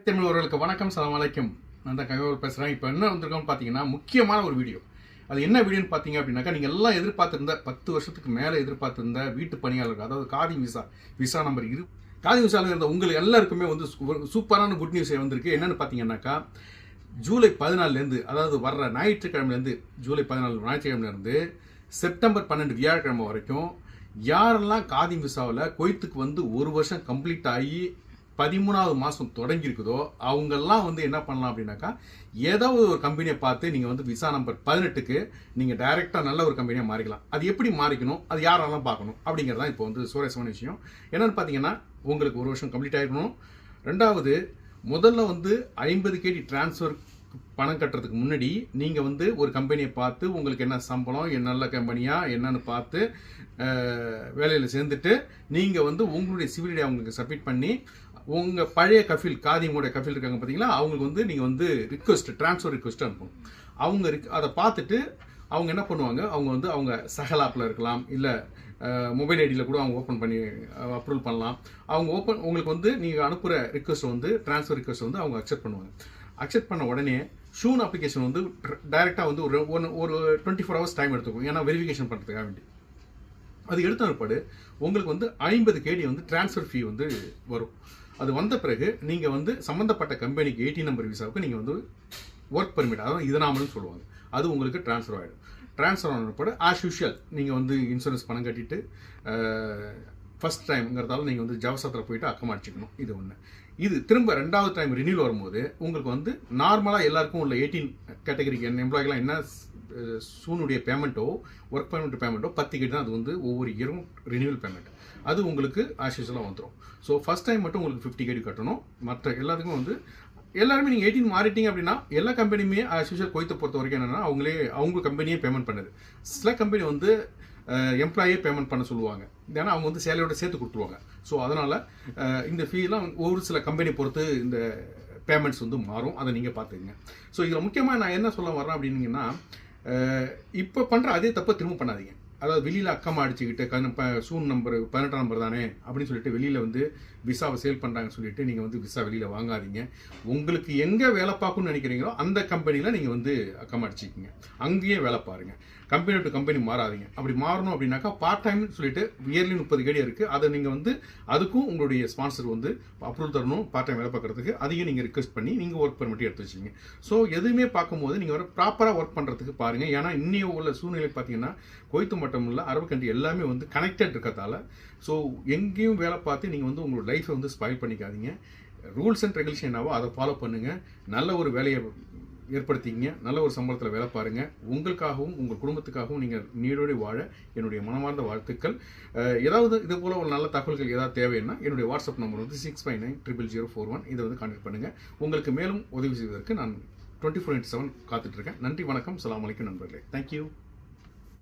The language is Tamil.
தமிழர்களுக்கு வணக்கம், சலாம் அலைக்கும். நான் தான் கவிவர் பேசுகிறேன். இப்போ என்ன வந்திருக்கோம்னு பார்த்தீங்கன்னா, முக்கியமான ஒரு வீடியோ. அது என்ன வீடியோன்னு பார்த்தீங்க அப்படின்னாக்கா, நீங்கள் எல்லாம் எதிர்பார்த்துருந்த 10 வருஷத்துக்கு மேலே எதிர்பார்த்துருந்த வீட்டு பணியாளர்கள், அதாவது காதி விசா நம்பர் காதி விசாவில் இருந்த உங்களுக்கு எல்லாருக்குமே வந்து சூப்பரான குட் நியூஸ் வந்திருக்கு. என்னென்னு பார்த்தீங்கன்னாக்கா, ஜூலை 14லேருந்து, அதாவது வர்ற ஞாயிற்றுக்கிழமைலேருந்து, ஜூலை 14 ஞாயிற்றுக்கிழமைலேருந்து செப்டம்பர் 12 வியாழக்கிழமை வரைக்கும் யாரெல்லாம் காதி விசாவில் குவைத்துக்கு வந்து ஒரு வருஷம் கம்ப்ளீட் ஆகி 13வது மாதம் தொடங்கியிருக்குதோ அவங்கெல்லாம் வந்து என்ன பண்ணலாம் அப்படின்னாக்கா, ஏதாவது ஒரு கம்பெனியை பார்த்து நீங்கள் வந்து விசா நம்பர் 18க்கு நீங்கள் டைரெக்டாக நல்ல ஒரு கம்பெனியாக மாறிக்கலாம். அது எப்படி மாறிக்கணும், அது யாரெல்லாம் பார்க்கணும் அப்படிங்கிறதான் இப்போ வந்து சுவாரஸ்யமான விஷயம். என்னென்னு பார்த்தீங்கன்னா, உங்களுக்கு ஒரு வருஷம் கம்ப்ளீட் ஆகிடணும். ரெண்டாவது, முதல்ல வந்து 50 KD டிரான்ஸ்ஃபர் பணம் கட்டுறதுக்கு முன்னாடி நீங்கள் வந்து ஒரு கம்பெனியை பார்த்து உங்களுக்கு என்ன சம்பளம், என்ன நல்ல கம்பெனியாக என்னன்னு பார்த்து வேலையில் சேர்ந்துட்டு நீங்கள் வந்து உங்களுடைய சிவில் அவங்களுக்கு சப்மிட் பண்ணி உங்கள் பழைய கஃபில், காதியமுடைய கஃபில் இருக்காங்க பார்த்தீங்களா, அவங்களுக்கு வந்து நீங்கள் வந்து ட்ரான்ஸ்ஃபர் ரிக்வெஸ்ட் அனுப்பணும். அவங்க அதை பார்த்துட்டு அவங்க என்ன பண்ணுவாங்க, அவங்க வந்து அவங்க சகலாப்பில் இருக்கலாம், இல்லை மொபைல் ஐடியில் கூட அவங்க ஓப்பன் பண்ணி அப்ரூவல் பண்ணலாம். அவங்க உங்களுக்கு வந்து நீங்கள் அனுப்புகிற ரிக்வெஸ்ட் வந்து ட்ரான்ஸ்ஃபர் ரிக்வெஸ்ட் வந்து அவங்க அக்செப்ட் பண்ணுவாங்க. அக்செப்ட் பண்ண உடனே ஷூன் அப்ளிகேஷன் வந்து டைரெக்டாக வந்து ஒரு 24 hours டைம் எடுத்துக்கும். ஏன்னா வெரிஃபிகேஷன் பண்ணுறதுக்காக வேண்டி. அது எடுத்த பிற்பாடு உங்களுக்கு வந்து 50 KD வந்து டிரான்ஸ்ஃபர் ஃபீ வந்து வரும். அது வந்த பிறகு நீங்கள் வந்து சம்மந்தப்பட்ட கம்பெனிக்கு 18 நம்பர் விசாவுக்கு நீங்கள் வந்து ஒர்க் பர்மிட், அதாவது இதனாமல்னு சொல்லுவாங்க, அது உங்களுக்கு ட்ரான்ஸ்ஃபர் ஆகிடும். ட்ரான்ஸ்ஃபர் ஆன பிற்பாடு ஆஸ் யூஷுவல் நீங்கள் வந்து இன்சூரன்ஸ் பணம் கட்டிட்டு ஃபஸ்ட் டைம்ங்கிறதால நீங்கள் வந்து ஜவசத்தில் போயிட்டு அக்கமாக அடிச்சுக்கணும். இது ஒன்று. இது திரும்ப 2வது டைம் ரினியூல் வரும்போது உங்களுக்கு வந்து நார்மலாக எல்லாருக்கும் உள்ள 18 கேட்டகரிக்கு எம்ப்ளாய்க்கெலாம் என்ன சூனுடைய பேமெண்ட்டோ, ஒர்க் பர்மிட் பேமெண்ட்டோ 10 KD தான். அது வந்து ஒவ்வொரு இயரும் ரினியூவல் பேமெண்ட். அது உங்களுக்கு ஆஸ் யூஷுவலாக வந்துடும். ஸோ ஃபஸ்ட் டைம் மட்டும் உங்களுக்கு 50 KD கட்டணும். மற்ற எல்லாத்துக்கும் வந்து எல்லாருமே நீங்கள் 18 மாறிட்டீங்க அப்படின்னா எல்லா கம்பெனியுமே ஆஸ் யூஷுவல் குவைத்தை பொறுத்த வரைக்கும் என்னென்னா அவங்க கம்பெனியே பேமெண்ட் பண்ணுது. சில கம்பெனி வந்து எம்ப்ளாயே பேமெண்ட் பண்ண சொல்லுவாங்க. ஏன்னா அவங்க வந்து சேலையோட சேர்த்து கொடுத்துருவாங்க. ஸோ அதனால் இந்த ஃபீலாம் ஒரு சில கம்பெனி பொறுத்து இந்த பேமெண்ட்ஸ் வந்து மாறும். அதை நீங்கள் பார்த்துக்கங்க. ஸோ இதில் முக்கியமாக நான் என்ன சொல்ல வரேன் அப்படின்னீங்கன்னா, இப்போ பண்ணுற அதே தப்பை திரும்ப பண்ணாதீங்க. அதாவது வெளியில் அக்கமா அடிச்சுக்கிட்டு சூன் நம்பர் 18 நம்பர் தானே அப்படின்னு சொல்லிட்டு வெளியில் வந்து விசாவை சேல் பண்ணுறாங்கன்னு சொல்லிட்டு நீங்கள் வந்து விசா வெளியில் வாங்காதீங்க. உங்களுக்கு எங்கே வேலை பார்க்கணும்னு நினைக்கிறீங்களோ அந்த கம்பெனியில் நீங்கள் வந்து அக்கமா அடிச்சிக்கிங்க. அங்கேயே வேலை பாருங்கள். கம்பெனி டு கம்பெனி மாறாதீங்க. அப்படி மாறணும் அப்படின்னாக்கா பார்ட் டைம்னு சொல்லிட்டு இயர்லி 30 KD இருக்குது. அதை நீங்கள் வந்து அதுக்கும் உங்களுடைய ஸ்பான்சர் வந்து அப்ரூவல் தரணும் பார்ட் டைம் வேலை பார்க்குறதுக்கு. அதையும் நீங்கள் ரிக்வெஸ்ட் பண்ணி நீங்கள் ஒர்க் பர்மிட் எடுத்து வச்சுக்கிங்க. ஸோ எதுவுமே பார்க்கும்போது நீங்கள் வர ப்ராப்பராக ஒர்க் பண்ணுறதுக்கு பாருங்கள். ஏன்னா இன்னும் உள்ள சூழ்நிலை பார்த்தீங்கன்னா குவைத்து மட்டும் இல்லை, அரபு கண்ட்ரி எல்லாமே வந்து கனெக்டட் இருக்கிறதால ஸோ எங்கேயும் வேலை பார்த்து நீங்கள் வந்து உங்களோட லைஃப்பை வந்து ஸ்பாயில் பண்ணிக்காதீங்க. ரூல்ஸ் அண்ட் ரெகுலேஷன் என்னவோ அதை ஃபாலோ பண்ணுங்கள். நல்ல ஒரு வேலையை ஏற்படுத்திங்க. நல்ல ஒரு சம்பளத்தில் வேலை பாருங்கள். உங்களுக்காகவும் உங்கள் குடும்பத்துக்காகவும் நீங்கள் நீடோடி வாழ என்னுடைய மனமார்ந்த வாழ்த்துக்கள். ஏதாவது இது போல் ஒரு நல்ல தகவல்கள் ஏதாவது தேவைன்னா என்னுடைய வாட்ஸ்அப் நம்பர் வந்து 65900041. இதை வந்து கான்டாக்ட் பண்ணுங்கள். உங்களுக்கு மேலும் உதவி செய்வதற்கு நான் 24/7 காத்துட்ருக்கேன். நன்றி, வணக்கம், சலாம் அலைக்கும் நண்பர்களே. தேங்க்யூ.